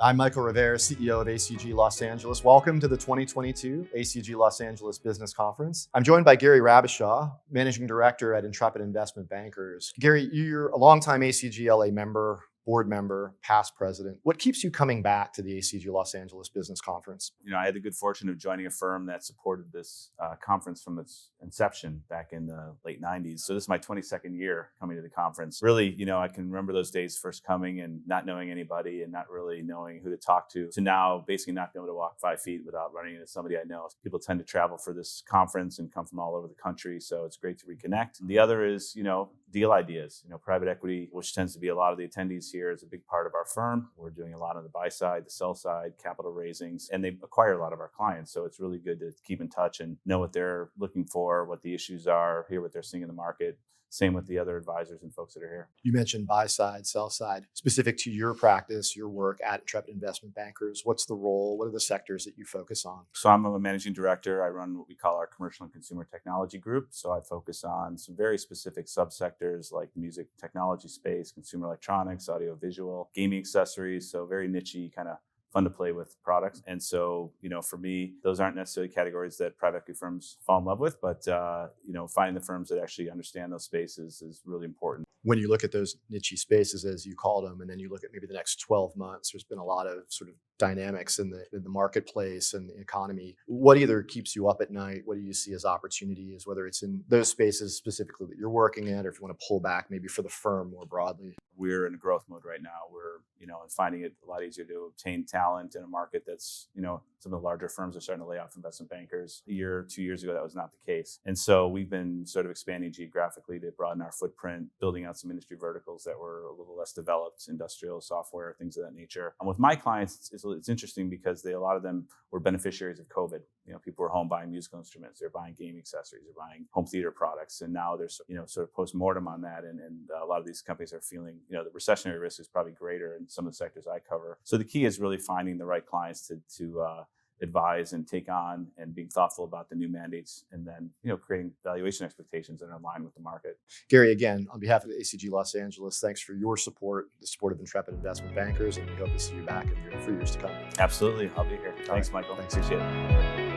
I'm Michael Rivera, CEO of ACG Los Angeles. Welcome to the 2022 ACG Los Angeles Business Conference. I'm joined by Gary Rabishaw, Managing Director at Intrepid Investment Bankers. Gary, you're a longtime ACG LA member, board member, past president. What keeps you coming back to the ACG Los Angeles Business Conference? I had the good fortune of joining a firm that supported this conference from its inception back in the late 90s. So this is my 22nd year coming to the conference. Really, I can remember those days first coming and not knowing anybody and not really knowing who to talk to now basically not being able to walk 5 feet without running into somebody I know. People tend to travel for this conference and come from all over the country. So it's great to reconnect. And the other is, deal ideas. Private equity, which tends to be a lot of the attendees here, is a big part of our firm. We're doing a lot on the buy side, the sell side, capital raisings, and they acquire a lot of our clients. So it's really good to keep in touch and know what they're looking for, what the issues are, hear what they're seeing in the market. Same with the other advisors and folks that are here. You mentioned buy side, sell side. Specific to your practice, your work at Intrepid Investment Bankers, what's the role? What are the sectors that you focus on? So I'm a managing director. I run what we call our commercial and consumer technology group. So I focus on some very specific subsectors like music technology space, consumer electronics, audio visual, gaming accessories. So very niche-y, kind of fun to play with products. And so, for me, those aren't necessarily categories that private equity firms fall in love with, but, finding the firms that actually understand those spaces is really important. When you look at those niche spaces, as you called them, and then you look at maybe the next 12 months, there's been a lot of sort of dynamics in the marketplace and the economy. What either keeps you up at night? What do you see as opportunities, whether it's in those spaces specifically that you're working at, or if you want to pull back maybe for the firm more broadly? We're in a growth mode right now. We're, finding it a lot easier to obtain talent in a market that's, some of the larger firms are starting to lay off investment bankers. A year, 2 years ago, that was not the case. And so we've been sort of expanding geographically to broaden our footprint, building out some industry verticals that were a little less developed, industrial, software, things of that nature. And with my clients, it's interesting because a lot of them were beneficiaries of COVID. People were home buying musical instruments, they're buying game accessories, they're buying home theater products. And now there's, sort of post-mortem on that. And a lot of these companies are feeling, the recessionary risk is probably greater in some of the sectors I cover. So the key is really finding the right clients to advise and take on, and being thoughtful about the new mandates, and then creating valuation expectations that are in line with the market. Gary, again, on behalf of the ACG Los Angeles, thanks for your support, the support of Intrepid Investment Bankers, and we hope to see you back for years to come. Absolutely, I'll be here. Thanks, Michael. Thanks. Appreciate it.